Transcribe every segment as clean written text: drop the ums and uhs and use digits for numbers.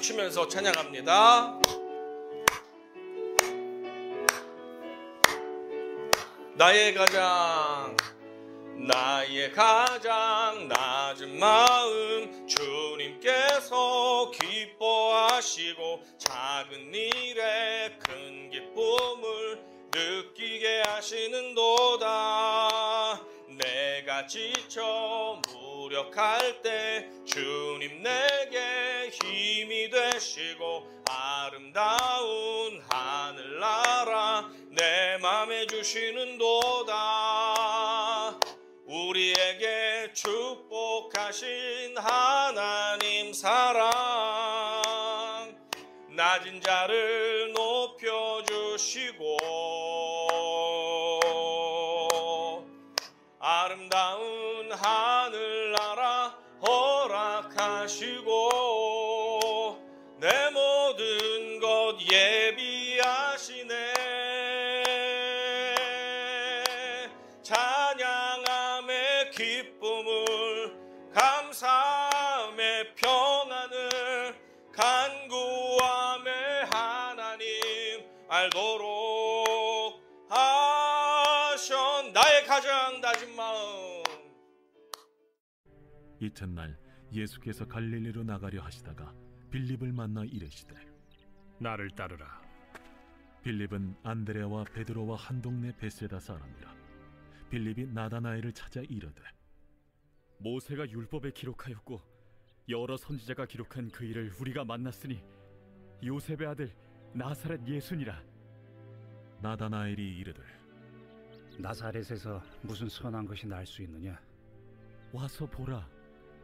춤추면서 찬양합니다. 나의 가장 낮은 마음 주님께서 기뻐하시고 작은 일에 큰 기쁨을 느끼게 하시는도다. 내가 지쳐 무력할 때 주님 내게 힘이 되시고 아름다운 하늘나라 내 맘에 주시는도다. 우리에게 축복하신 하나님 사랑 낮은 자를 높여주시고 아름다운 하늘나라 허락하시고 내 모든 것 예비하시네. 찬양함의 기쁨을 감사함의 평안을 간구함의 하나님 알도록 하셨. 나의 가장 낮은 마음. 이튿날 예수께서 갈릴리로 나가려 하시다가 빌립을 만나 이르시되 나를 따르라. 빌립은 안드레와 베드로와 한 동네 베세다 사람이라. 빌립이 나다나엘을 찾아 이르되 모세가 율법에 기록하였고 여러 선지자가 기록한 그 일을 우리가 만났으니 요셉의 아들 나사렛 예수니라. 나다나엘이 이르되 나사렛에서 무슨 선한 것이 날 수 있느냐? 와서 보라.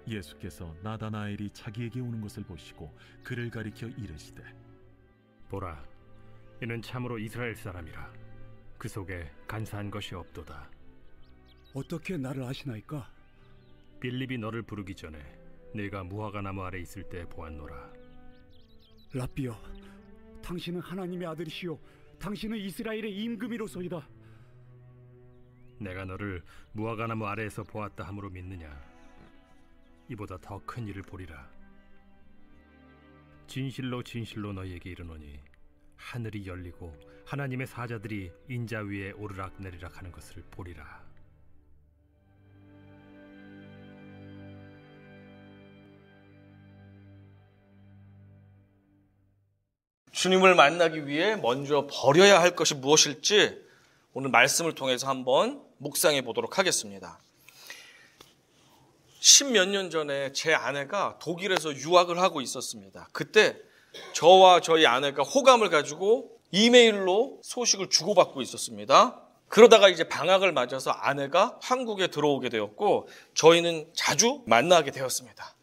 예수께서 나다나엘이 자기에게 오는 것을 보시고 그를 가리켜 이르시되 보라, 이는 참으로 이스라엘 사람이라. 그 속에 간사한 것이 없도다. 어떻게 나를 아시나이까? 빌립이 너를 부르기 전에 네가 무화과나무 아래 있을 때 보았노라. 라삐여, 당신은 하나님의 아들이시요 당신은 이스라엘의 임금이로소이다. 내가 너를 무화과나무 아래에서 보았다 함으로 믿느냐? 이보다 더 큰 일을 보리라. 진실로 진실로 너희에게 이르노니 하늘이 열리고 하나님의 사자들이 인자 위에 오르락 내리락 하는 것을 보리라. 주님을 만나기 위해 먼저 버려야 할 것이 무엇일지 오늘 말씀을 통해서 한번 묵상해 보도록 하겠습니다. 10몇 년 전에 제 아내가 독일에서 유학을 하고 있었습니다. 그때 저와 저희 아내가 호감을 가지고 이메일로 소식을 주고받고 있었습니다. 그러다가 이제 방학을 맞아서 아내가 한국에 들어오게 되었고 저희는 자주 만나게 되었습니다.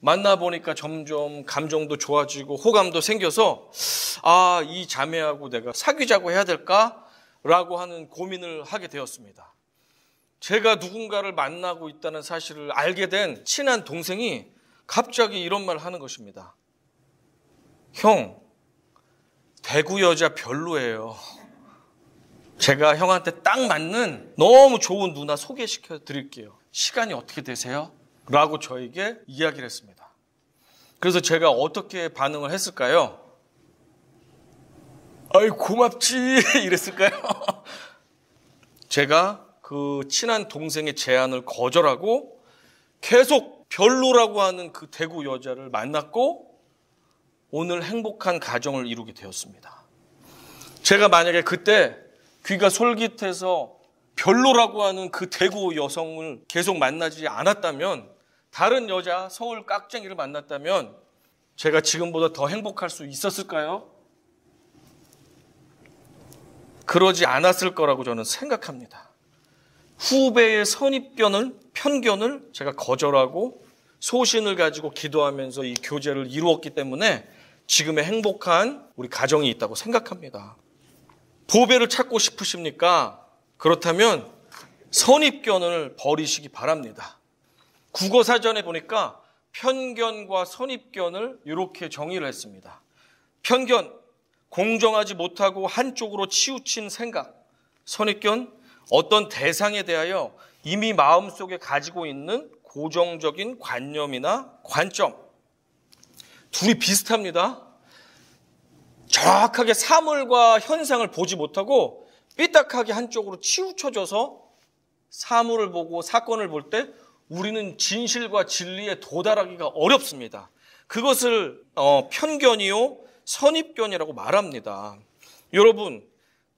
만나보니까 점점 감정도 좋아지고 호감도 생겨서 이 자매하고 내가 사귀자고 해야 될까라고 하는 고민을 하게 되었습니다. 제가 누군가를 만나고 있다는 사실을 알게 된 친한 동생이 갑자기 이런 말을 하는 것입니다. 형, 대구 여자 별로예요. 제가 형한테 딱 맞는 너무 좋은 누나 소개시켜 드릴게요. 시간이 어떻게 되세요? 라고 저에게 이야기를 했습니다. 그래서 제가 어떻게 반응을 했을까요? 아이 고맙지 이랬을까요? 제가 그 친한 동생의 제안을 거절하고 계속 별로라고 하는 그 대구 여자를 만났고 오늘 행복한 가정을 이루게 되었습니다. 제가 만약에 그때 귀가 솔깃해서 별로라고 하는 그 대구 여성을 계속 만나지 않았다면, 다른 여자 서울 깍쟁이를 만났다면 제가 지금보다 더 행복할 수 있었을까요? 그러지 않았을 거라고 저는 생각합니다. 후배의 편견을 제가 거절하고 소신을 가지고 기도하면서 이 교제를 이루었기 때문에 지금의 행복한 우리 가정이 있다고 생각합니다. 보배를 찾고 싶으십니까? 그렇다면 선입견을 버리시기 바랍니다. 국어사전에 보니까 편견과 선입견을 이렇게 정의를 했습니다. 편견, 공정하지 못하고 한쪽으로 치우친 생각. 선입견, 어떤 대상에 대하여 이미 마음속에 가지고 있는 고정적인 관념이나 관점. 둘이 비슷합니다. 정확하게 사물과 현상을 보지 못하고 삐딱하게 한쪽으로 치우쳐져서 사물을 보고 사건을 볼 때 우리는 진실과 진리에 도달하기가 어렵습니다. 그것을 편견이요 선입견이라고 말합니다. 여러분,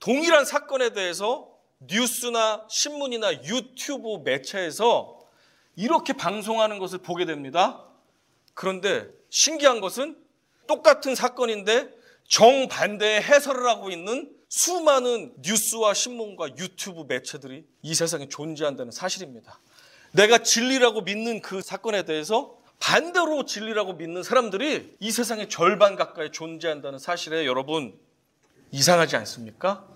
동일한 사건에 대해서 뉴스나 신문이나 유튜브 매체에서 이렇게 방송하는 것을 보게 됩니다. 그런데 신기한 것은 똑같은 사건인데 정반대의 해설을 하고 있는 수많은 뉴스와 신문과 유튜브 매체들이 이 세상에 존재한다는 사실입니다. 내가 진리라고 믿는 그 사건에 대해서 반대로 진리라고 믿는 사람들이 이 세상의 절반 가까이 존재한다는 사실에 여러분 이상하지 않습니까?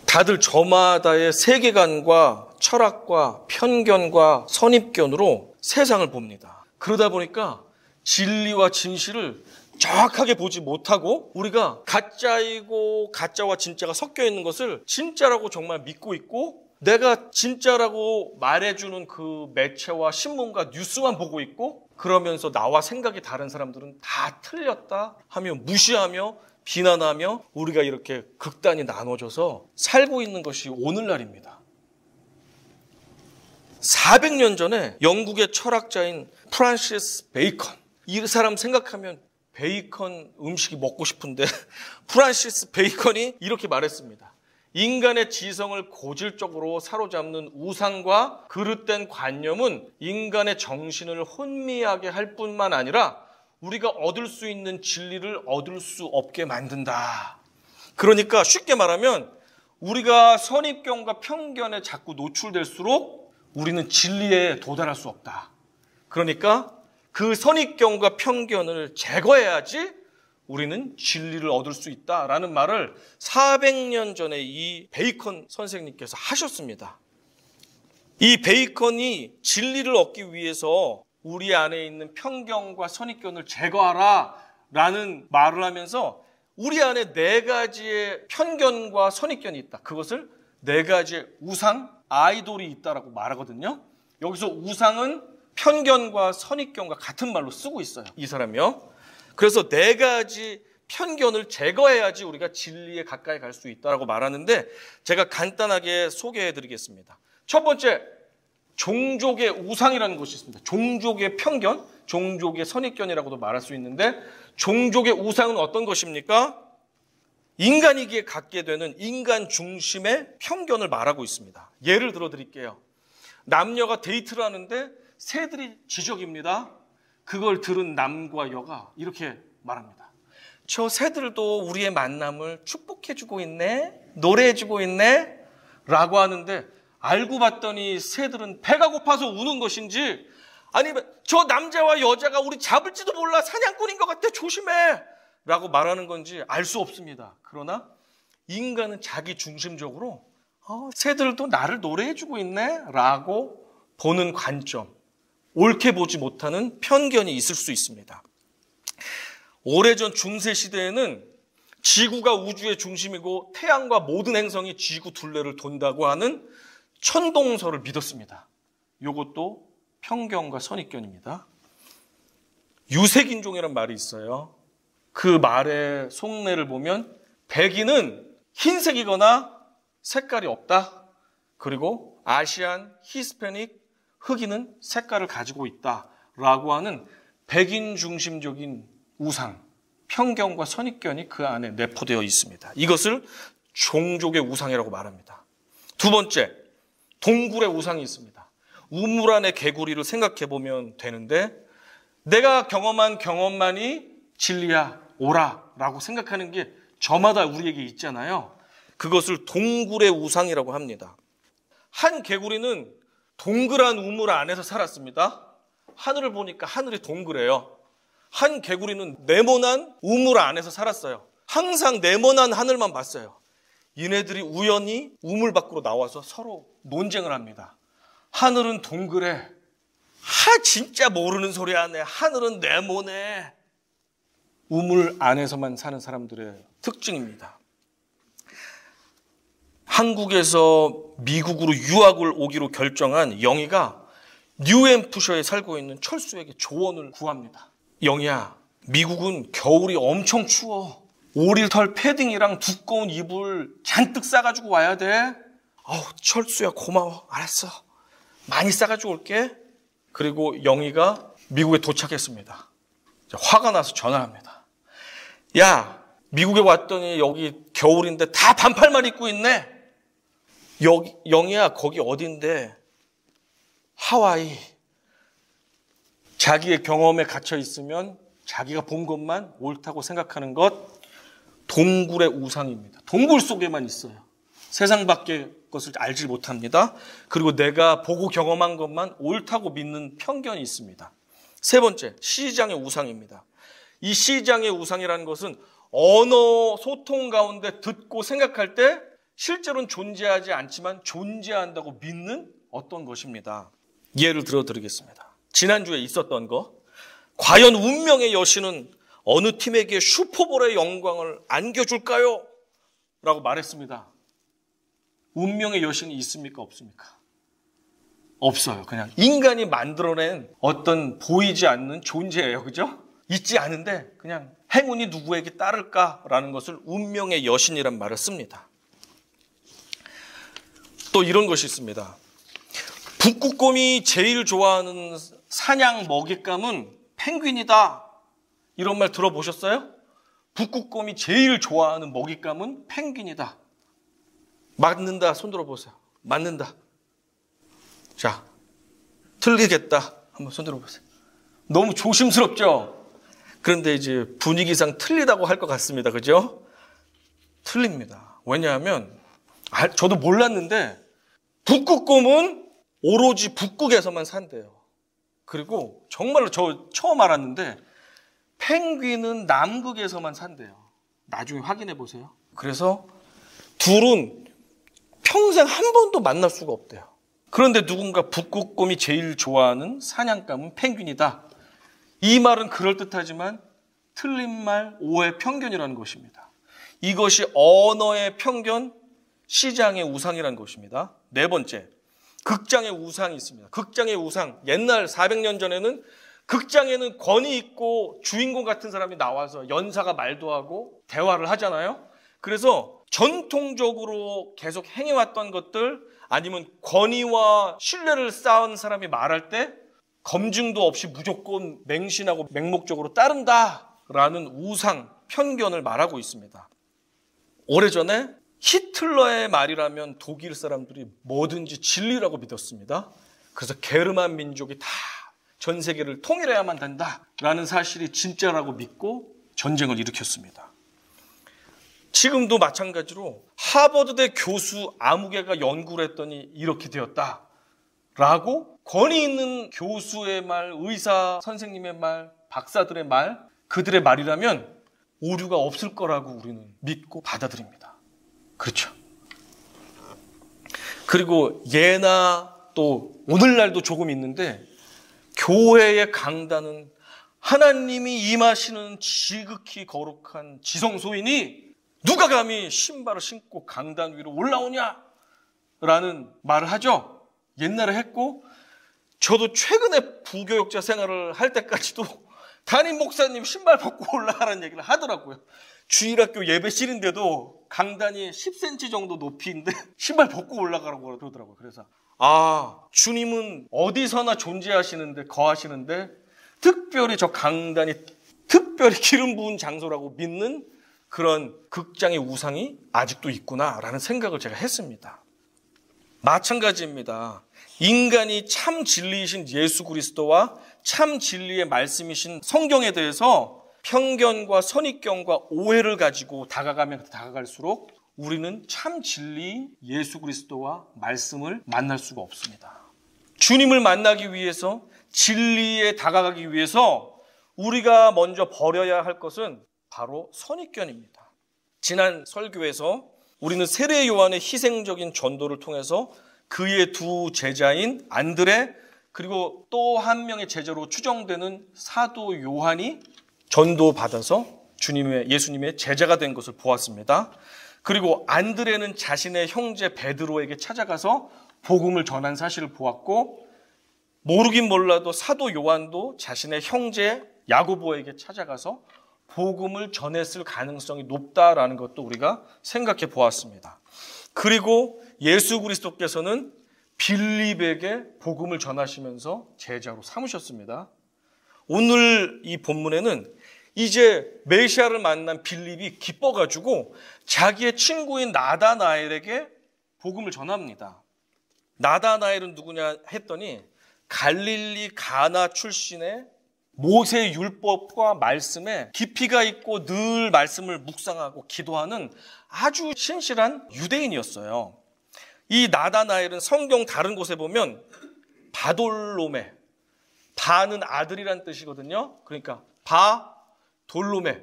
다들 저마다의 세계관과 철학과 편견과 선입견으로 세상을 봅니다. 그러다 보니까 진리와 진실을 정확하게 보지 못하고 우리가 가짜이고 가짜와 진짜가 섞여 있는 것을 진짜라고 정말 믿고 있고 내가 진짜라고 말해주는 그 매체와 신문과 뉴스만 보고 있고 그러면서 나와 생각이 다른 사람들은 다 틀렸다 하며 무시하며 비난하며 우리가 이렇게 극단이 나눠져서 살고 있는 것이 오늘날입니다. 400년 전에 영국의 철학자인 프란시스 베이컨, 이 사람 생각하면 베이컨 음식이 먹고 싶은데 프란시스 베이컨이 이렇게 말했습니다. 인간의 지성을 고질적으로 사로잡는 우상과 그릇된 관념은 인간의 정신을 혼미하게 할 뿐만 아니라 우리가 얻을 수 있는 진리를 얻을 수 없게 만든다. 그러니까 쉽게 말하면 우리가 선입견과 편견에 자꾸 노출될수록 우리는 진리에 도달할 수 없다. 그러니까 그 선입견과 편견을 제거해야지 우리는 진리를 얻을 수 있다라는 말을 400년 전에 이 베이컨 선생님께서 하셨습니다. 이 베이컨이 진리를 얻기 위해서 우리 안에 있는 편견과 선입견을 제거하라 라는 말을 하면서 우리 안에 4가지의 편견과 선입견이 있다. 그것을 4가지의 우상, 아이돌이 있다라고 말하거든요. 여기서 우상은 편견과 선입견과 같은 말로 쓰고 있어요. 이 사람이요. 그래서 4가지 편견을 제거해야지 우리가 진리에 가까이 갈 수 있다라고 말하는데 제가 간단하게 소개해 드리겠습니다. 첫 번째, 종족의 우상이라는 것이 있습니다. 종족의 편견, 종족의 선입견이라고도 말할 수 있는데 종족의 우상은 어떤 것입니까? 인간이기에 갖게 되는 인간 중심의 편견을 말하고 있습니다. 예를 들어 드릴게요. 남녀가 데이트를 하는데 새들이 지적입니다. 그걸 들은 남과 여가 이렇게 말합니다. 저 새들도 우리의 만남을 축복해주고 있네, 노래해주고 있네 라고 하는데 알고 봤더니 새들은 배가 고파서 우는 것인지 아니면 저 남자와 여자가 우리 잡을지도 몰라 사냥꾼인 것 같아 조심해 라고 말하는 건지 알 수 없습니다. 그러나 인간은 자기 중심적으로 새들도 나를 노래해주고 있네 라고 보는 관점, 옳게 보지 못하는 편견이 있을 수 있습니다. 오래전 중세시대에는 지구가 우주의 중심이고 태양과 모든 행성이 지구 둘레를 돈다고 하는 천동설을 믿었습니다. 이것도 편견과 선입견입니다. 유색인종이라는 말이 있어요. 그 말의 속내를 보면 백인은 흰색이거나 색깔이 없다. 그리고 아시안, 히스패닉, 흑인은 색깔을 가지고 있다라고 하는 백인 중심적인 우상, 편견과 선입견이 그 안에 내포되어 있습니다. 이것을 종족의 우상이라고 말합니다. 두 번째, 동굴의 우상이 있습니다. 우물 안의 개구리를 생각해 보면 되는데 내가 경험한 경험만이 진리야, 옳아라고 생각하는 게 저마다 우리에게 있잖아요. 그것을 동굴의 우상이라고 합니다. 한 개구리는 동그란 우물 안에서 살았습니다. 하늘을 보니까 하늘이 동그래요. 한 개구리는 네모난 우물 안에서 살았어요. 항상 네모난 하늘만 봤어요. 얘네들이 우연히 우물 밖으로 나와서 서로 논쟁을 합니다. 하늘은 동그래. 진짜 모르는 소리 하네. 하늘은 네모네. 우물 안에서만 사는 사람들의 특징입니다. 한국에서 미국으로 유학을 오기로 결정한 영희가 뉴햄프셔에 살고 있는 철수에게 조언을 구합니다. 영희야, 미국은 겨울이 엄청 추워. 오리털 패딩이랑 두꺼운 이불 잔뜩 싸가지고 와야 돼. 철수야 고마워. 알았어. 많이 싸가지고 올게. 그리고 영희가 미국에 도착했습니다. 화가 나서 전화합니다. 야, 미국에 왔더니 여기 겨울인데 다 반팔만 입고 있네. 영희야, 거기 어딘데? 하와이. 자기의 경험에 갇혀 있으면 자기가 본 것만 옳다고 생각하는 것, 동굴의 우상입니다. 동굴 속에만 있어요. 세상 밖의 것을 알지 못합니다. 그리고 내가 보고 경험한 것만 옳다고 믿는 편견이 있습니다. 세 번째, 시장의 우상입니다. 이 시장의 우상이라는 것은 언어 소통 가운데 듣고 생각할 때 실제로는 존재하지 않지만 존재한다고 믿는 어떤 것입니다. 예를 들어 드리겠습니다. 지난주에 있었던 거, 과연 운명의 여신은 어느 팀에게 슈퍼볼의 영광을 안겨줄까요? 라고 말했습니다. 운명의 여신이 있습니까? 없습니까? 없어요. 그냥 인간이 만들어낸 어떤 보이지 않는 존재예요. 그죠? 있지 않은데 그냥 행운이 누구에게 따를까라는 것을 운명의 여신이란 말을 씁니다. 또 이런 것이 있습니다. 북극곰이 제일 좋아하는 사냥 먹잇감은 펭귄이다. 이런 말 들어보셨어요? 북극곰이 제일 좋아하는 먹잇감은 펭귄이다. 맞는다. 손 들어보세요. 맞는다. 자, 틀리겠다. 한번 손 들어보세요. 너무 조심스럽죠? 그런데 이제 분위기상 틀리다고 할 것 같습니다. 그죠? 틀립니다. 왜냐하면 저도 몰랐는데 북극곰은 오로지 북극에서만 산대요. 그리고 정말로 저 처음 알았는데 펭귄은 남극에서만 산대요. 나중에 확인해 보세요. 그래서 둘은 평생 한 번도 만날 수가 없대요. 그런데 누군가 북극곰이 제일 좋아하는 사냥감은 펭귄이다. 이 말은 그럴듯하지만 틀린 말, 오해, 편견이라는 것입니다. 이것이 언어의 편견, 시장의 우상이라는 것입니다. 네 번째, 극장의 우상이 있습니다. 극장의 우상, 옛날 400년 전에는 극장에는 권위 있고 주인공 같은 사람이 나와서 연사가 말도 하고 대화를 하잖아요. 그래서 전통적으로 계속 행해왔던 것들, 아니면 권위와 신뢰를 쌓은 사람이 말할 때 검증도 없이 무조건 맹신하고 맹목적으로 따른다라는 우상, 편견을 말하고 있습니다. 오래전에 히틀러의 말이라면 독일 사람들이 뭐든지 진리라고 믿었습니다. 그래서 게르만 민족이 다 전 세계를 통일해야만 된다라는 사실이 진짜라고 믿고 전쟁을 일으켰습니다. 지금도 마찬가지로 하버드대 교수 아무개가 연구를 했더니 이렇게 되었다라고 권위 있는 교수의 말, 의사 선생님의 말, 박사들의 말, 그들의 말이라면 오류가 없을 거라고 우리는 믿고 받아들입니다. 그렇죠. 그리고 예나 또 오늘날도 조금 있는데 교회의 강단은 하나님이 임하시는 지극히 거룩한 지성소이니 누가 감히 신발을 신고 강단 위로 올라오냐? 라는 말을 하죠. 옛날에 했고 저도 최근에 부교육자 생활을 할 때까지도 담임 목사님 신발 벗고 올라가라는 얘기를 하더라고요. 주일학교 예배실인데도 강단이 10cm 정도 높이인데 신발 벗고 올라가라고 그러더라고요. 그래서 주님은 어디서나 존재하시는데 거하시는데 특별히 저 강단이 특별히 기름 부은 장소라고 믿는 그런 극장의 우상이 아직도 있구나라는 생각을 제가 했습니다. 마찬가지입니다. 인간이 참 진리이신 예수 그리스도와 참 진리의 말씀이신 성경에 대해서 편견과 선입견과 오해를 가지고 다가가면 다가갈수록 우리는 참 진리 예수 그리스도와 말씀을 만날 수가 없습니다. 주님을 만나기 위해서 진리에 다가가기 위해서 우리가 먼저 버려야 할 것은 바로 선입견입니다. 지난 설교에서 우리는 세례 요한의 희생적인 전도를 통해서 그의 두 제자인 안드레 그리고 또 한 명의 제자로 추정되는 사도 요한이 전도받아서 예수님의 제자가 된 것을 보았습니다. 그리고 안드레는 자신의 형제 베드로에게 찾아가서 복음을 전한 사실을 보았고 모르긴 몰라도 사도 요한도 자신의 형제 야고보에게 찾아가서 복음을 전했을 가능성이 높다라는 것도 우리가 생각해 보았습니다. 그리고 예수 그리스도께서는 빌립에게 복음을 전하시면서 제자로 삼으셨습니다. 오늘 이 본문에는 이제 메시아를 만난 빌립이 기뻐가지고 자기의 친구인 나다나엘에게 복음을 전합니다. 나다나엘은 누구냐 했더니 갈릴리 가나 출신의 모세 율법과 말씀에 깊이가 있고 늘 말씀을 묵상하고 기도하는 아주 신실한 유대인이었어요. 이 나다나엘은 성경 다른 곳에 보면 바돌로메, 바는 아들이란 뜻이거든요. 그러니까 돌로메,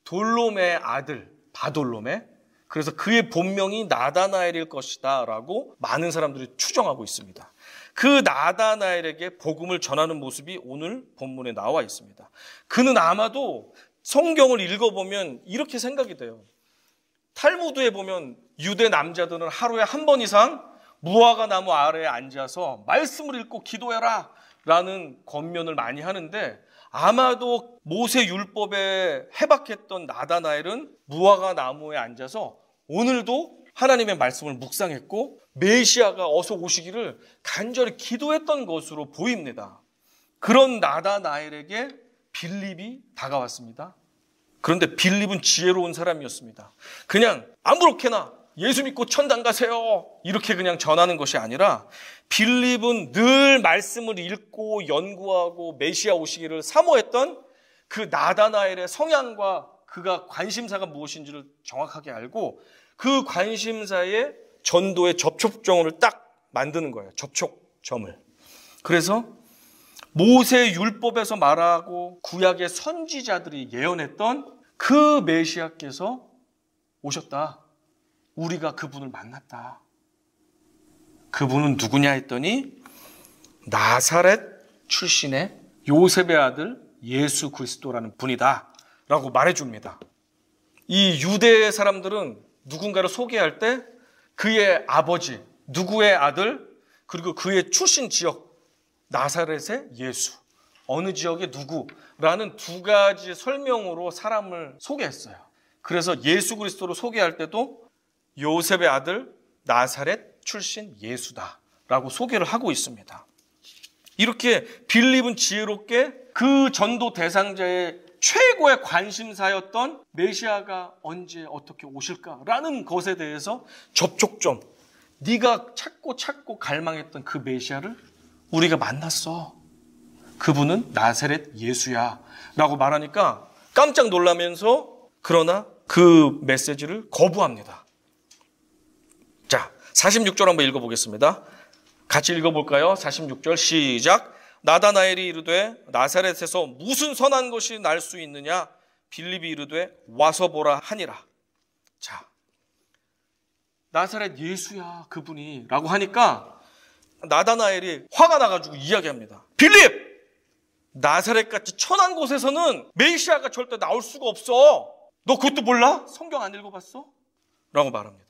돌로메의 아들 바돌로메. 그래서 그의 본명이 나다나엘일 것이다 라고 많은 사람들이 추정하고 있습니다. 그 나다나엘에게 복음을 전하는 모습이 오늘 본문에 나와 있습니다. 그는 아마도 성경을 읽어보면 이렇게 생각이 돼요. 탈무드에 보면 유대 남자들은 하루에 한 번 이상 무화과 나무 아래에 앉아서 말씀을 읽고 기도해라 라는 권면을 많이 하는데, 아마도 모세 율법에 해박했던 나다나엘은 무화과 나무에 앉아서 오늘도 하나님의 말씀을 묵상했고 메시아가 어서 오시기를 간절히 기도했던 것으로 보입니다. 그런 나다나엘에게 빌립이 다가왔습니다. 그런데 빌립은 지혜로운 사람이었습니다. 그냥 아무렇게나 예수 믿고 천당 가세요 이렇게 그냥 전하는 것이 아니라 빌립은 늘 말씀을 읽고 연구하고 메시아 오시기를 사모했던 그 나다나엘의 성향과 그가 관심사가 무엇인지를 정확하게 알고 그 관심사의 전도의 접촉점을 딱 만드는 거예요. 접촉점을. 그래서 모세 율법에서 말하고 구약의 선지자들이 예언했던 그 메시아께서 오셨다. 우리가 그분을 만났다. 그분은 누구냐 했더니 나사렛 출신의 요셉의 아들 예수 그리스도라는 분이다 라고 말해줍니다. 이 유대 사람들은 누군가를 소개할 때 그의 아버지, 누구의 아들, 그리고 그의 출신 지역, 나사렛의 예수, 어느 지역의 누구라는 두 가지 설명으로 사람을 소개했어요. 그래서 예수 그리스도를 소개할 때도 요셉의 아들, 나사렛 출신 예수다라고 소개를 하고 있습니다. 이렇게 빌립은 지혜롭게 그 전도 대상자의 최고의 관심사였던 메시아가 언제 어떻게 오실까라는 것에 대해서 접촉점, 네가 찾고 갈망했던 그 메시아를 우리가 만났어. 그분은 나사렛 예수야 라고 말하니까 깜짝 놀라면서 그러나 그 메시지를 거부합니다. 자, 46절 한번 읽어보겠습니다. 같이 읽어볼까요? 46절 시작. 나다나엘이 이르되 나사렛에서 무슨 선한 것이 날 수 있느냐? 빌립이 이르되 와서 보라 하니라. 자, 나사렛 예수야 그분이 라고 하니까 나다나엘이 화가 나가지고 이야기합니다. 빌립! 나사렛같이 천한 곳에서는 메시아가 절대 나올 수가 없어. 너 그것도 몰라? 성경 안 읽어봤어? 라고 말합니다.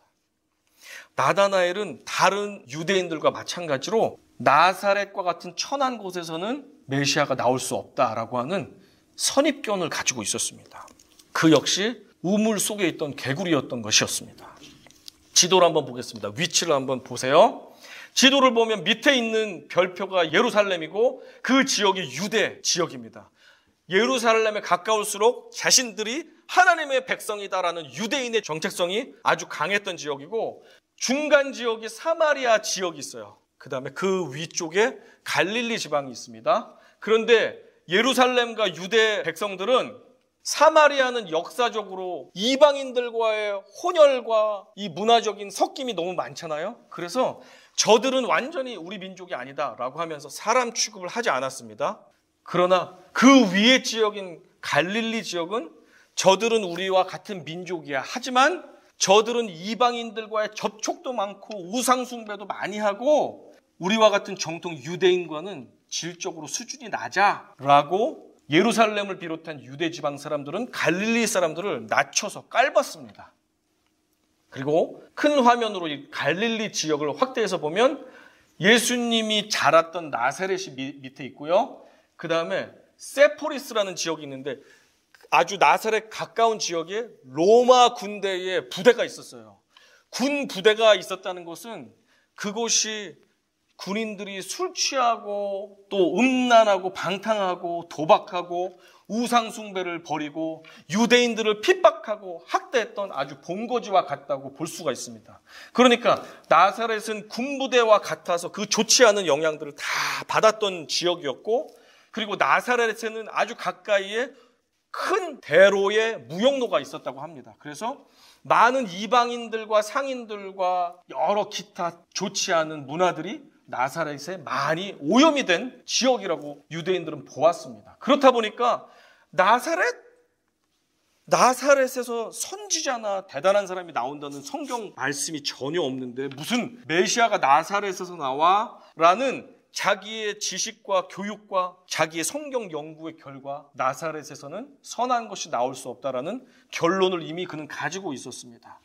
나다나엘은 다른 유대인들과 마찬가지로 나사렛과 같은 천한 곳에서는 메시아가 나올 수 없다라고 하는 선입견을 가지고 있었습니다. 그 역시 우물 속에 있던 개구리였던 것이었습니다. 지도를 한번 보겠습니다. 위치를 한번 보세요. 지도를 보면 밑에 있는 별표가 예루살렘이고 그 지역이 유대 지역입니다. 예루살렘에 가까울수록 자신들이 하나님의 백성이다라는 유대인의 정체성이 아주 강했던 지역이고, 중간 지역이 사마리아 지역이 있어요. 그 다음에 그 위쪽에 갈릴리 지방이 있습니다. 그런데 예루살렘과 유대 백성들은 사마리아는 역사적으로 이방인들과의 혼혈과 이 문화적인 섞임이 너무 많잖아요. 그래서 저들은 완전히 우리 민족이 아니다라고 하면서 사람 취급을 하지 않았습니다. 그러나 그 위의 지역인 갈릴리 지역은 저들은 우리와 같은 민족이야. 하지만 저들은 이방인들과의 접촉도 많고 우상 숭배도 많이 하고 우리와 같은 정통 유대인과는 질적으로 수준이 낮아라고 예루살렘을 비롯한 유대 지방 사람들은 갈릴리 사람들을 낮춰서 깔봤습니다. 그리고 큰 화면으로 이 갈릴리 지역을 확대해서 보면 예수님이 자랐던 나사렛이 밑에 있고요. 그 다음에 세포리스라는 지역이 있는데 아주 나사렛 가까운 지역에 로마 군대의 부대가 있었어요. 군 부대가 있었다는 것은 그곳이 군인들이 술 취하고 또 음란하고 방탕하고 도박하고 우상숭배를 벌이고 유대인들을 핍박하고 학대했던 아주 본거지와 같다고 볼 수가 있습니다. 그러니까 나사렛은 군부대와 같아서 그 좋지 않은 영향들을 다 받았던 지역이었고, 그리고 나사렛에는 아주 가까이에 큰 대로의 무역로가 있었다고 합니다. 그래서 많은 이방인들과 상인들과 여러 기타 좋지 않은 문화들이 나사렛에 많이 오염이 된 지역이라고 유대인들은 보았습니다. 그렇다 보니까 나사렛에서 선지자나 대단한 사람이 나온다는 성경 말씀이 전혀 없는데 무슨 메시아가 나사렛에서 나와? 라는 자기의 지식과 교육과 자기의 성경 연구의 결과 나사렛에서는 선한 것이 나올 수 없다라는 결론을 이미 그는 가지고 있었습니다.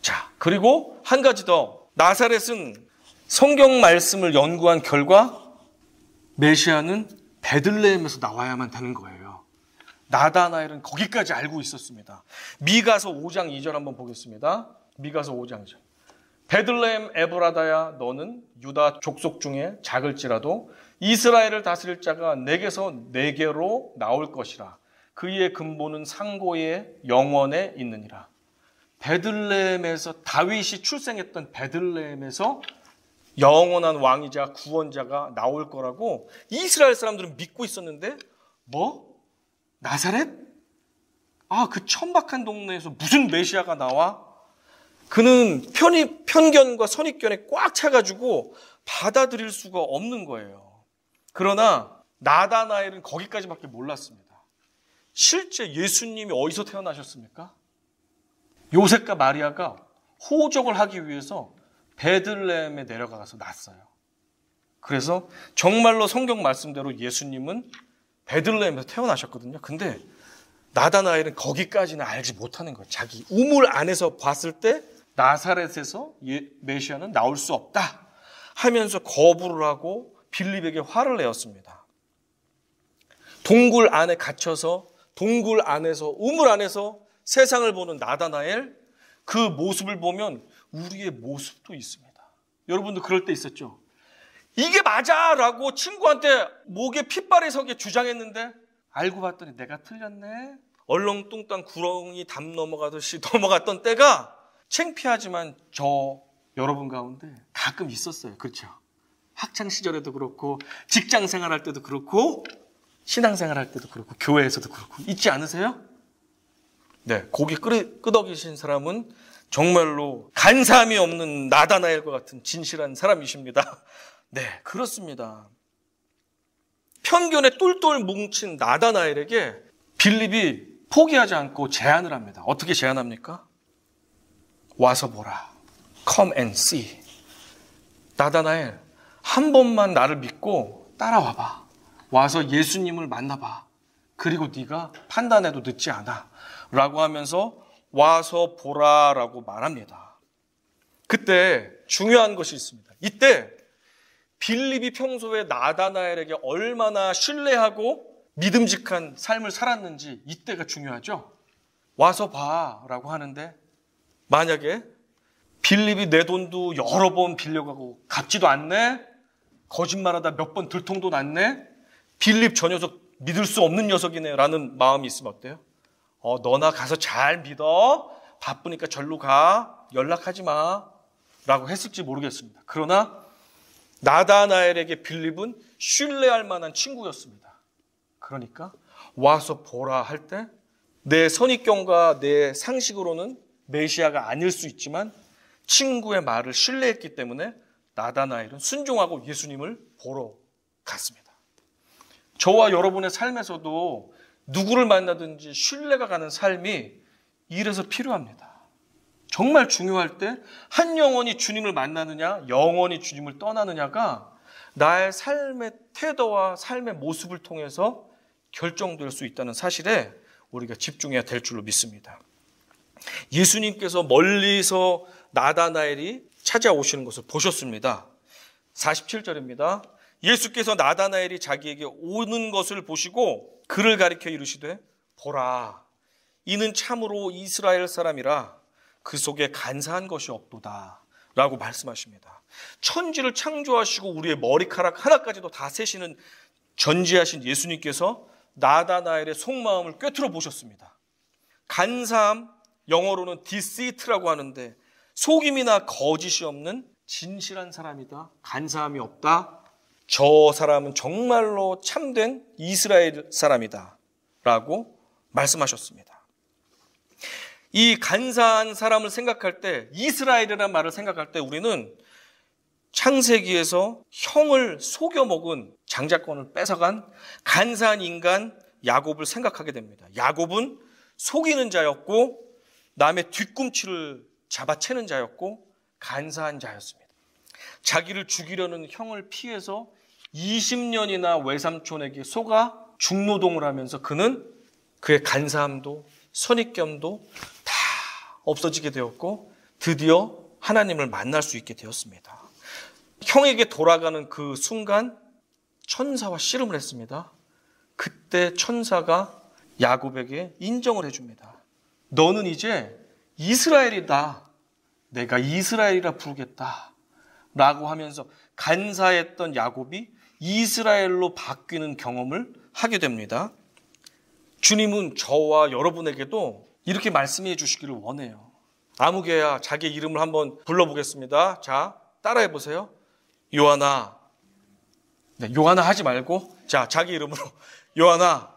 자, 그리고 한 가지 더. 나사렛은 성경 말씀을 연구한 결과 메시아는 베들레헴에서 나와야만 되는 거예요. 나다나엘은 거기까지 알고 있었습니다. 미가서 5장 2절 한번 보겠습니다. 미가서 5장 2절. 베들레헴 에브라다야, 너는 유다 족속 중에 작을지라도 이스라엘을 다스릴 자가 내게로 나올 것이라. 그의 근본은 상고의 영원에 있느니라. 베들레헴에서, 다윗이 출생했던 베들레헴에서 영원한 왕이자 구원자가 나올 거라고 이스라엘 사람들은 믿고 있었는데, 나사렛? 그 천박한 동네에서 무슨 메시아가 나와? 그는 편견과 선입견에 꽉 차가지고 받아들일 수가 없는 거예요. 그러나 나다나엘은 거기까지밖에 몰랐습니다. 실제 예수님이 어디서 태어나셨습니까? 요셉과 마리아가 호적을 하기 위해서 베들레헴에 내려가서 났어요. 그래서 정말로 성경 말씀대로 예수님은 베들레헴에서 태어나셨거든요. 근데 나다나엘은 거기까지는 알지 못하는 거예요. 자기 우물 안에서 봤을 때 나사렛에서 메시아는 나올 수 없다 하면서 거부를 하고 빌립에게 화를 내었습니다. 동굴 안에 갇혀서 동굴 안에서 우물 안에서 세상을 보는 나다나엘, 그 모습을 보면 우리의 모습도 있습니다. 여러분도 그럴 때 있었죠? 이게 맞아! 라고 친구한테 목에 핏발이 서게 주장했는데 알고 봤더니 내가 틀렸네. 얼렁뚱땅 구렁이 담 넘어가듯이 넘어갔던 때가 창피하지만 여러분 가운데 가끔 있었어요. 그렇죠? 학창 시절에도 그렇고 직장 생활할 때도 그렇고 신앙생활 할 때도 그렇고 교회에서도 그렇고 있지 않으세요? 네, 고기 끄덕이신 사람은 정말로 간사함이 없는 나다나엘과 같은 진실한 사람이십니다. 네, 그렇습니다. 편견에 똘똘 뭉친 나다나엘에게 빌립이 포기하지 않고 제안을 합니다. 어떻게 제안합니까? 와서 보라. Come and see. 나다나엘, 한 번만 나를 믿고 따라와봐. 와서 예수님을 만나봐. 그리고 네가 판단해도 늦지 않아. 라고 하면서 와서 보라라고 말합니다. 그때 중요한 것이 있습니다. 이때 빌립이 평소에 나다나엘에게 얼마나 신뢰하고 믿음직한 삶을 살았는지 이때가 중요하죠. 와서 봐라고 하는데 만약에 빌립이 내 돈도 여러 번 빌려가고 갚지도 않네, 거짓말하다 몇 번 들통도 났네, 빌립 저 녀석 믿을 수 없는 녀석이네 라는 마음이 있으면 어때요? 너나 가서 잘 믿어, 바쁘니까 절로 가, 연락하지 마 라고 했을지 모르겠습니다. 그러나 나다나엘에게 빌립은 신뢰할 만한 친구였습니다. 그러니까 와서 보라 할 때 내 선입견과 내 상식으로는 메시아가 아닐 수 있지만 친구의 말을 신뢰했기 때문에 나다나엘은 순종하고 예수님을 보러 갔습니다. 저와 여러분의 삶에서도 누구를 만나든지 신뢰가 가는 삶이 이래서 필요합니다. 정말 중요할 때 한 영혼이 주님을 만나느냐, 영혼이 주님을 떠나느냐가 나의 삶의 태도와 삶의 모습을 통해서 결정될 수 있다는 사실에 우리가 집중해야 될 줄로 믿습니다. 예수님께서 멀리서 나다나엘이 찾아오시는 것을 보셨습니다. 47절입니다. 예수께서 나다나엘이 자기에게 오는 것을 보시고 그를 가리켜 이르시되 보라, 이는 참으로 이스라엘 사람이라 그 속에 간사한 것이 없도다 라고 말씀하십니다. 천지를 창조하시고 우리의 머리카락 하나까지도 다 세시는 전지하신 예수님께서 나다나엘의 속마음을 꿰뚫어 보셨습니다. 간사함, 영어로는 deceit라고 하는데 속임이나 거짓이 없는 진실한 사람이다. 간사함이 없다. 저 사람은 정말로 참된 이스라엘 사람이다 라고 말씀하셨습니다. 이 간사한 사람을 생각할 때, 이스라엘이라는 말을 생각할 때 우리는 창세기에서 형을 속여먹은, 장자권을 뺏어간 간사한 인간 야곱을 생각하게 됩니다. 야곱은 속이는 자였고 남의 뒤꿈치를 잡아채는 자였고 간사한 자였습니다. 자기를 죽이려는 형을 피해서 20년이나 외삼촌에게 속아 중노동을 하면서 그는 그의 간사함도 선입견도 다 없어지게 되었고 드디어 하나님을 만날 수 있게 되었습니다. 형에게 돌아가는 그 순간 천사와 씨름을 했습니다. 그때 천사가 야곱에게 인정을 해줍니다. 너는 이제 이스라엘이다. 내가 이스라엘이라 부르겠다 라고 하면서 간사했던 야곱이 이스라엘로 바뀌는 경험을 하게 됩니다. 주님은 저와 여러분에게도 이렇게 말씀해 주시기를 원해요. 아무개야 자기 이름을 한번 불러보겠습니다. 자, 따라해 보세요. 요한아. 네, 요한아 하지 말고 자, 자기 이름으로 요한아,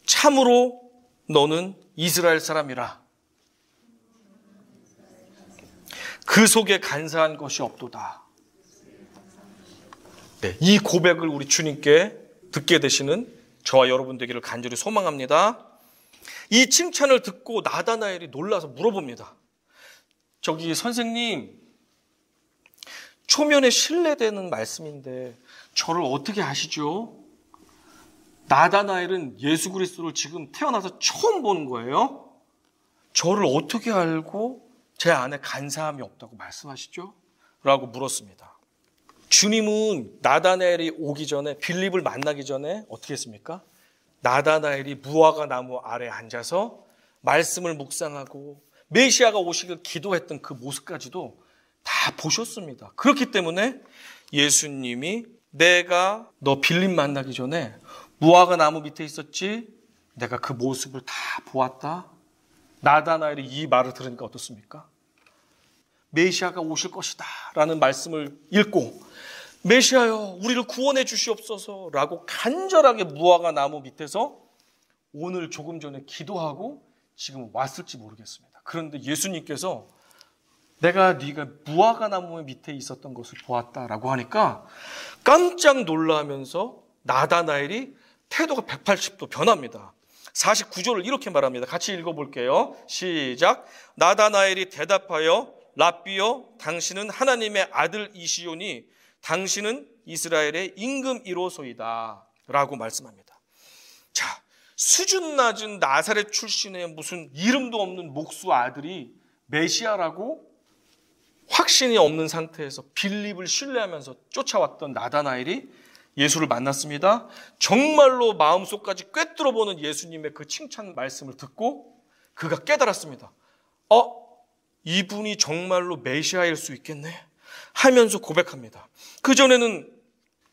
참으로 너는 이스라엘 사람이라. 그 속에 간사한 것이 없도다. 네, 이 고백을 우리 주님께 듣게 되시는 저와 여러분 되기를 간절히 소망합니다. 이 칭찬을 듣고 나다나엘이 놀라서 물어봅니다. 저기 선생님, 초면에 신뢰되는 말씀인데 저를 어떻게 아시죠? 나다나엘은 예수 그리스도를 지금 태어나서 처음 보는 거예요. 저를 어떻게 알고 제 안에 간사함이 없다고 말씀하시죠? 라고 물었습니다. 주님은 나다나엘이 오기 전에, 빌립을 만나기 전에 어떻게 했습니까? 나다나엘이 무화과 나무 아래 앉아서 말씀을 묵상하고 메시아가 오시길 기도했던 그 모습까지도 다 보셨습니다. 그렇기 때문에 예수님이 내가 너 빌립 만나기 전에 무화과 나무 밑에 있었지? 내가 그 모습을 다 보았다. 나다나엘이 이 말을 들으니까 어떻습니까? 메시아가 오실 것이다 라는 말씀을 읽고 메시아여 우리를 구원해 주시옵소서 라고 간절하게 무화과 나무 밑에서 오늘 조금 전에 기도하고 지금 왔을지 모르겠습니다. 그런데 예수님께서 내가 네가 무화과 나무 밑에 있었던 것을 보았다라고 하니까 깜짝 놀라면서 나다나엘이 태도가 180도 변합니다. 49절을 이렇게 말합니다. 같이 읽어볼게요. 시작. 나다나엘이 대답하여 랍비여 당신은 하나님의 아들이시오니 당신은 이스라엘의 임금 1호소이다 라고 말씀합니다. 자, 수준 낮은 나사렛 출신의 무슨 이름도 없는 목수 아들이 메시아라고 확신이 없는 상태에서 빌립을 신뢰하면서 쫓아왔던 나다나엘이 예수를 만났습니다. 정말로 마음속까지 꿰뚫어보는 예수님의 그 칭찬 말씀을 듣고 그가 깨달았습니다. 이분이 정말로 메시아일 수 있겠네 하면서 고백합니다. 그전에는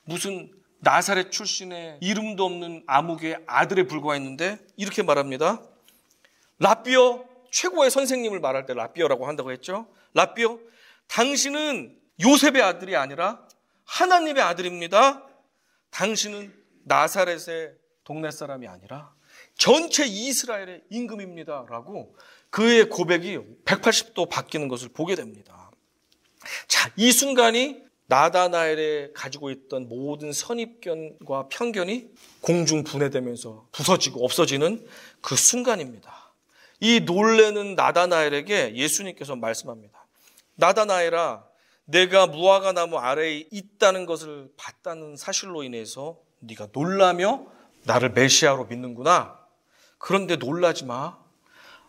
무슨 나사렛 출신의 이름도 없는 아무개 아들에 불과했는데 이렇게 말합니다. 랍비여, 최고의 선생님을 말할 때 랍비여라고 한다고 했죠. 랍비여, 당신은 요셉의 아들이 아니라 하나님의 아들입니다. 당신은 나사렛의 동네 사람이 아니라 전체 이스라엘의 임금입니다 라고 그의 고백이 180도 바뀌는 것을 보게 됩니다. 자, 이 순간이 나다나엘에 가지고 있던 모든 선입견과 편견이 공중분해되면서 부서지고 없어지는 그 순간입니다. 이 놀라는 나다나엘에게 예수님께서 말씀합니다. 나다나엘아, 내가 무화과 나무 아래에 있다는 것을 봤다는 사실로 인해서 네가 놀라며 나를 메시아로 믿는구나. 그런데 놀라지 마.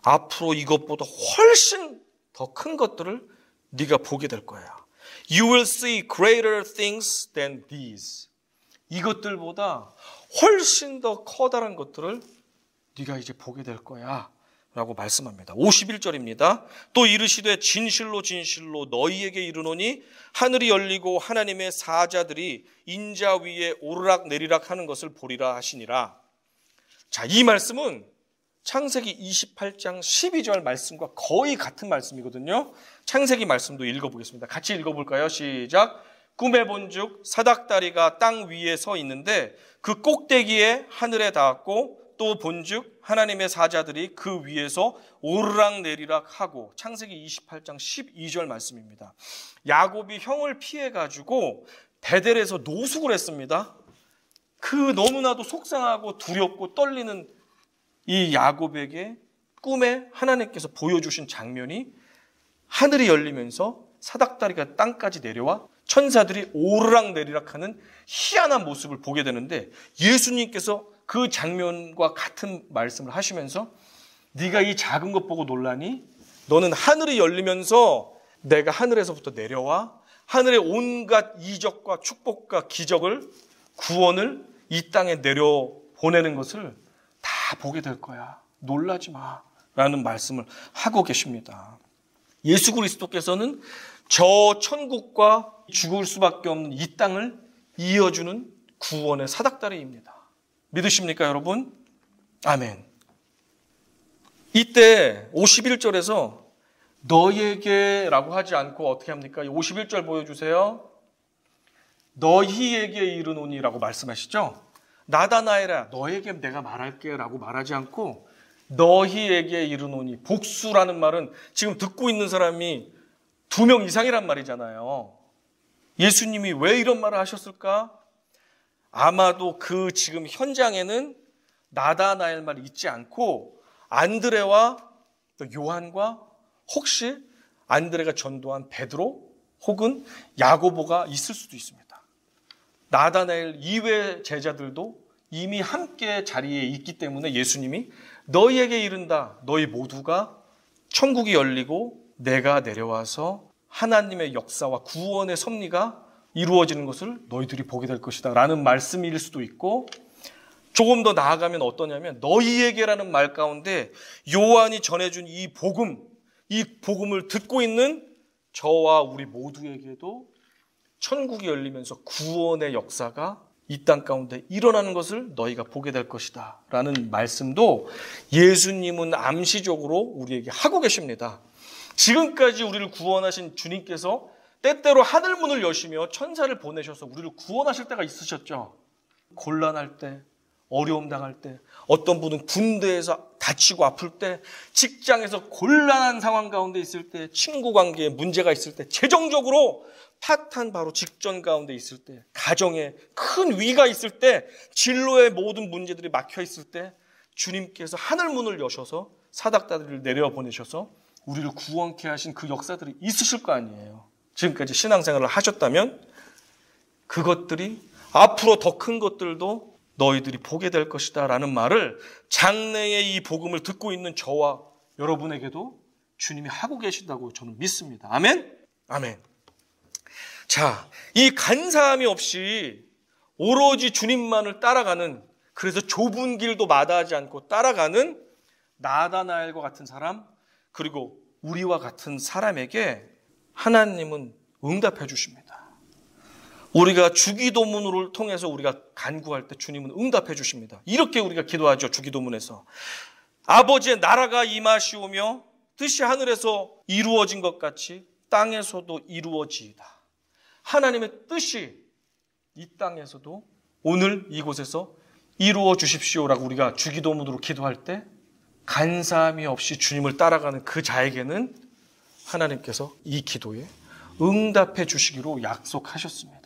앞으로 이것보다 훨씬 더 큰 것들을 네가 보게 될 거야. You will see greater things than these. 이것들보다 훨씬 더 커다란 것들을 네가 이제 보게 될 거야 라고 말씀합니다. 51절입니다. 또 이르시되 진실로 진실로 너희에게 이르노니 하늘이 열리고 하나님의 사자들이 인자 위에 오르락 내리락 하는 것을 보리라 하시니라. 자, 이 말씀은 창세기 28장 12절 말씀과 거의 같은 말씀이거든요. 창세기 말씀도 읽어보겠습니다. 같이 읽어볼까요? 시작. 꿈에 본즉 사닥다리가 땅 위에 서 있는데 그 꼭대기에 하늘에 닿았고 또 본즉 하나님의 사자들이 그 위에서 오르락 내리락 하고. 창세기 28장 12절 말씀입니다. 야곱이 형을 피해가지고 베델에서 노숙을 했습니다. 그 너무나도 속상하고 두렵고 떨리는 이 야곱에게 꿈에 하나님께서 보여주신 장면이 하늘이 열리면서 사닥다리가 땅까지 내려와 천사들이 오르락 내리락 하는 희한한 모습을 보게 되는데, 예수님께서 그 장면과 같은 말씀을 하시면서 네가 이 작은 것 보고 놀라니? 너는 하늘이 열리면서 내가 하늘에서부터 내려와 하늘의 온갖 이적과 축복과 기적을, 구원을 이 땅에 내려보내는 것을 다 보게 될 거야. 놀라지 마 라는 말씀을 하고 계십니다. 예수 그리스도께서는 저 천국과 죽을 수밖에 없는 이 땅을 이어주는 구원의 사닥다리입니다. 믿으십니까, 여러분? 아멘. 이때 51절에서 너희에게 라고 하지 않고 어떻게 합니까? 51절 보여주세요. 너희에게 이르노니 라고 말씀하시죠? 나다나엘아, 너에게 내가 말할게 라고 말하지 않고 너희에게 이르노니. 복수라는 말은 지금 듣고 있는 사람이 2명 이상이란 말이잖아요. 예수님이 왜 이런 말을 하셨을까? 아마도 그 지금 현장에는 나다나엘 말이 있지 않고 안드레와 요한과 혹시 안드레가 전도한 베드로 혹은 야고보가 있을 수도 있습니다. 나다나엘 이외 제자들도 이미 함께 자리에 있기 때문에 예수님이 너희에게 이른다. 너희 모두가 천국이 열리고 내가 내려와서 하나님의 역사와 구원의 섭리가 이루어지는 것을 너희들이 보게 될 것이다 라는 말씀일 수도 있고, 조금 더 나아가면 어떠냐면 너희에게라는 말 가운데 요한이 전해준 이 복음을 듣고 있는 저와 우리 모두에게도 천국이 열리면서 구원의 역사가 이 땅 가운데 일어나는 것을 너희가 보게 될 것이다 라는 말씀도 예수님은 암시적으로 우리에게 하고 계십니다. 지금까지 우리를 구원하신 주님께서 때때로 하늘문을 여시며 천사를 보내셔서 우리를 구원하실 때가 있으셨죠. 곤란할 때, 어려움 당할 때, 어떤 분은 군대에서 다치고 아플 때, 직장에서 곤란한 상황 가운데 있을 때, 친구 관계에 문제가 있을 때, 재정적으로 파탄 바로 직전 가운데 있을 때, 가정에 큰 위가 있을 때, 진로의 모든 문제들이 막혀 있을 때 주님께서 하늘문을 여셔서 사닥다리를 내려보내셔서 우리를 구원케 하신 그 역사들이 있으실 거 아니에요. 지금까지 신앙생활을 하셨다면 그것들이 앞으로 더 큰 것들도 너희들이 보게 될 것이다 라는 말을 장래의 이 복음을 듣고 있는 저와 여러분에게도 주님이 하고 계신다고 저는 믿습니다. 아멘? 아멘. 자, 이 간사함이 없이 오로지 주님만을 따라가는, 그래서 좁은 길도 마다하지 않고 따라가는 나다나엘과 같은 사람, 그리고 우리와 같은 사람에게 하나님은 응답해 주십니다. 우리가 주기도문을 통해서 우리가 간구할 때 주님은 응답해 주십니다. 이렇게 우리가 기도하죠. 주기도문에서 아버지의 나라가 임하시오며 뜻이 하늘에서 이루어진 것 같이 땅에서도 이루어지이다. 하나님의 뜻이 이 땅에서도 오늘 이곳에서 이루어 주십시오라고 우리가 주기도문으로 기도할 때 간사함이 없이 주님을 따라가는 그 자에게는 하나님께서 이 기도에 응답해 주시기로 약속하셨습니다.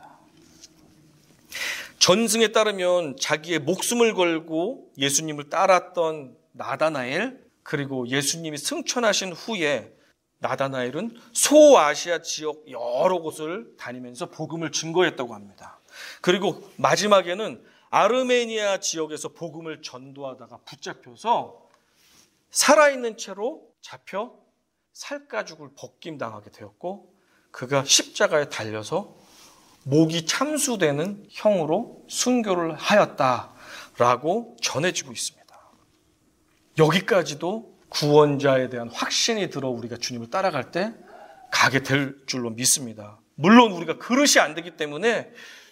전승에 따르면 자기의 목숨을 걸고 예수님을 따랐던 나다나엘, 그리고 예수님이 승천하신 후에 나다나엘은 소아시아 지역 여러 곳을 다니면서 복음을 증거했다고 합니다. 그리고 마지막에는 아르메니아 지역에서 복음을 전도하다가 붙잡혀서 살아있는 채로 잡혀 살가죽을 벗김당하게 되었고, 그가 십자가에 달려서 목이 참수되는 형으로 순교를 하였다라고 전해지고 있습니다. 여기까지도 구원자에 대한 확신이 들어 우리가 주님을 따라갈 때 가게 될 줄로 믿습니다. 물론 우리가 그릇이 안 되기 때문에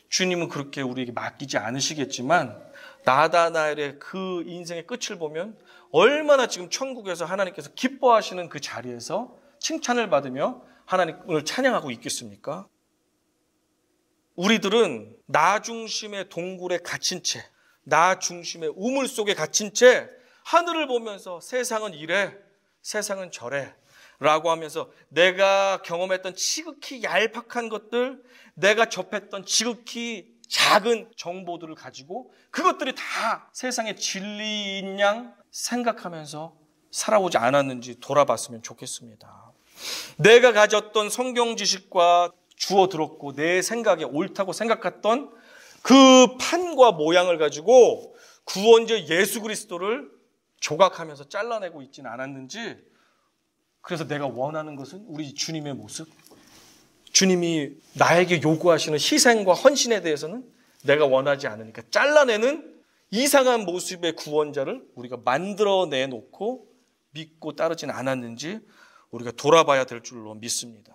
주님은 그렇게 우리에게 맡기지 않으시겠지만 나다나엘의 그 인생의 끝을 보면 얼마나 지금 천국에서 하나님께서 기뻐하시는 그 자리에서 칭찬을 받으며 하나님을 찬양하고 있겠습니까? 우리들은 나 중심의 동굴에 갇힌 채, 나 중심의 우물 속에 갇힌 채 하늘을 보면서 세상은 이래, 세상은 저래 라고 하면서 내가 경험했던 지극히 얄팍한 것들, 내가 접했던 지극히 작은 정보들을 가지고 그것들이 다 세상의 진리인 양 생각하면서 살아오지 않았는지 돌아봤으면 좋겠습니다. 내가 가졌던 성경 지식과 주워 들었고 내 생각에 옳다고 생각했던 그 판과 모양을 가지고 구원자 예수 그리스도를 조각하면서 잘라내고 있지는 않았는지, 그래서 내가 원하는 것은 우리 주님의 모습, 주님이 나에게 요구하시는 희생과 헌신에 대해서는 내가 원하지 않으니까 잘라내는 이상한 모습의 구원자를 우리가 만들어내 놓고 믿고 따르진 않았는지 우리가 돌아봐야 될 줄로 믿습니다.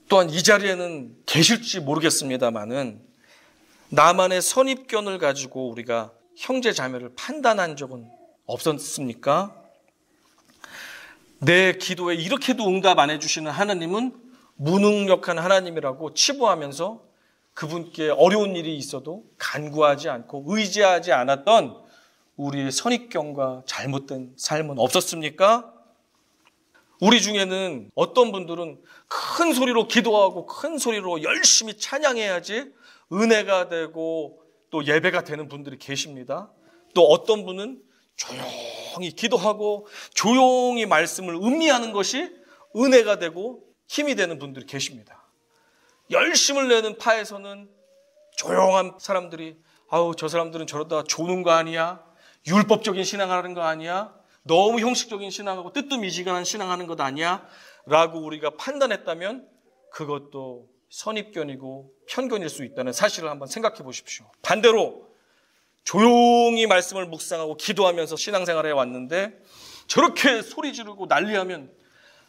또한 이 자리에는 계실지 모르겠습니다만은 나만의 선입견을 가지고 우리가 형제 자매를 판단한 적은 없었습니까? 내 기도에 이렇게도 응답 안 해주시는 하나님은 무능력한 하나님이라고 치부하면서 그분께 어려운 일이 있어도 간구하지 않고 의지하지 않았던 우리의 선입견과 잘못된 삶은 없었습니까? 우리 중에는 어떤 분들은 큰 소리로 기도하고 큰 소리로 열심히 찬양해야지 은혜가 되고 또 예배가 되는 분들이 계십니다. 또 어떤 분은 조용히 기도하고 조용히 말씀을 음미하는 것이 은혜가 되고 힘이 되는 분들이 계십니다. 열심을 내는 파에서는 조용한 사람들이 아우 저 사람들은 저러다 조는 거 아니야? 율법적인 신앙하는 거 아니야? 너무 형식적인 신앙하고 뜨뜻미지근한 신앙하는 것 아니야? 라고 우리가 판단했다면 그것도 선입견이고 편견일 수 있다는 사실을 한번 생각해 보십시오. 반대로 조용히 말씀을 묵상하고 기도하면서 신앙생활을 해왔는데 저렇게 소리 지르고 난리하면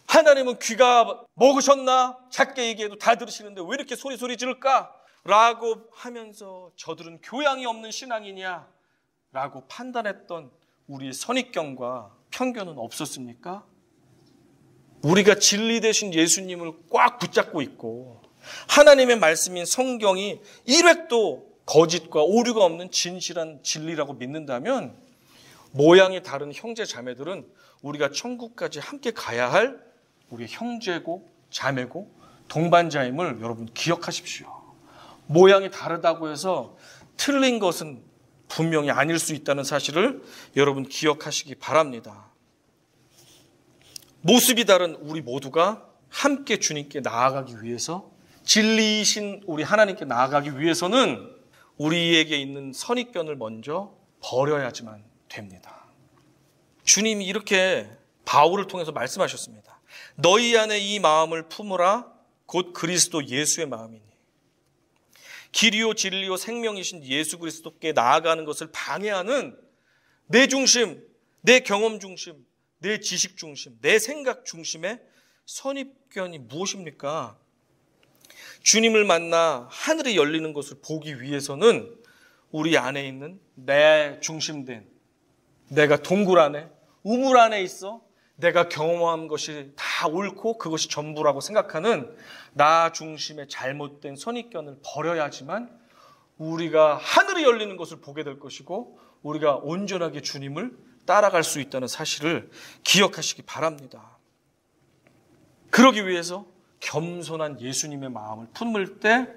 하나님은 귀가 먹으셨나? 작게 얘기해도 다 들으시는데 왜 이렇게 소리 지를까? 라고 하면서 저들은 교양이 없는 신앙이냐? 라고 판단했던 우리의 선입견과 편견은 없었습니까? 우리가 진리 되신 예수님을 꽉 붙잡고 있고 하나님의 말씀인 성경이 1획도 거짓과 오류가 없는 진실한 진리라고 믿는다면 모양이 다른 형제 자매들은 우리가 천국까지 함께 가야 할 우리의 형제고 자매고 동반자임을 여러분 기억하십시오. 모양이 다르다고 해서 틀린 것은 분명히 아닐 수 있다는 사실을 여러분 기억하시기 바랍니다. 모습이 다른 우리 모두가 함께 주님께 나아가기 위해서 진리이신 우리 하나님께 나아가기 위해서는 우리에게 있는 선입견을 먼저 버려야지만 됩니다. 주님이 이렇게 바울을 통해서 말씀하셨습니다. 너희 안에 이 마음을 품으라 곧 그리스도 예수의 마음이니 길이요 진리요 생명이신 예수 그리스도께 나아가는 것을 방해하는 내 중심, 내 경험 중심, 내 지식 중심, 내 생각 중심의 선입견이 무엇입니까? 주님을 만나 하늘이 열리는 것을 보기 위해서는 우리 안에 있는 내 중심된 내가 동굴 안에 우물 안에 있어 내가 경험한 것이 다 옳고 그것이 전부라고 생각하는 나 중심의 잘못된 선입견을 버려야지만 우리가 하늘이 열리는 것을 보게 될 것이고 우리가 온전하게 주님을 따라갈 수 있다는 사실을 기억하시기 바랍니다. 그러기 위해서 겸손한 예수님의 마음을 품을 때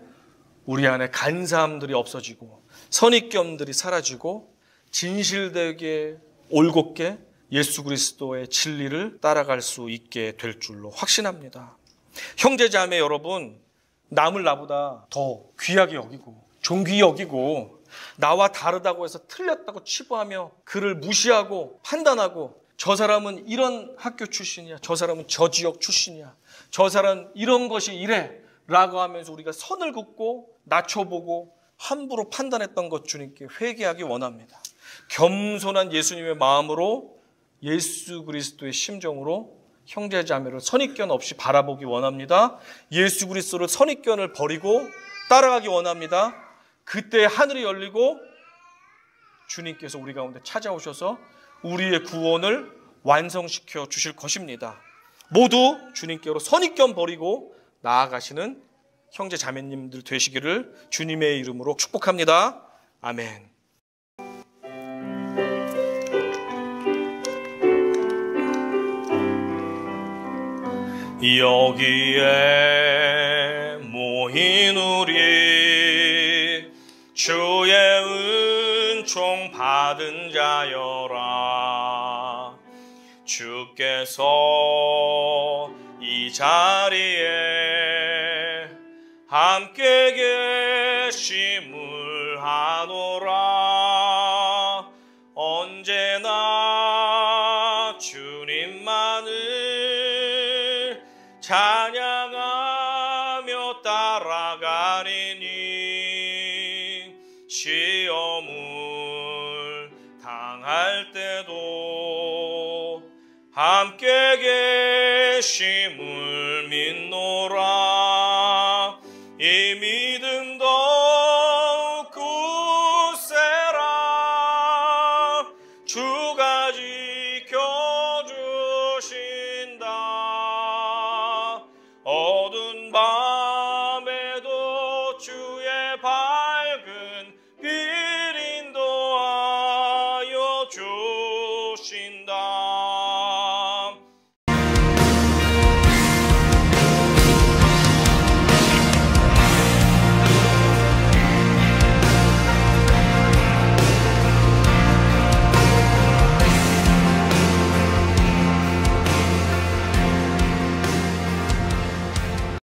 우리 안에 간사함들이 없어지고 선입견들이 사라지고 진실되게 올곧게 예수 그리스도의 진리를 따라갈 수 있게 될 줄로 확신합니다. 형제자매 여러분, 남을 나보다 더 귀하게 여기고 존귀히 여기고 나와 다르다고 해서 틀렸다고 치부하며 그를 무시하고 판단하고 저 사람은 이런 학교 출신이야. 저 사람은 저 지역 출신이야. 저 사람은 이런 것이 이래. 라고 하면서 우리가 선을 긋고 낮춰보고 함부로 판단했던 것 주님께 회개하기 원합니다. 겸손한 예수님의 마음으로 예수 그리스도의 심정으로 형제 자매를 선입견 없이 바라보기 원합니다. 예수 그리스도를 선입견을 버리고 따라가기 원합니다. 그때 하늘이 열리고 주님께서 우리 가운데 찾아오셔서 우리의 구원을 완성시켜 주실 것입니다. 모두 주님께로 선입견 버리고 나아가시는 형제 자매님들 되시기를 주님의 이름으로 축복합니다. 아멘. 여기에 모인 우리 주의 은총 받은 자여라. 주께서 이 자리에 함께 계심을 하노라. 언제나 주님만을 찬양하며 따라가리니 시험을 당할 때도 함께 계심을 믿노라.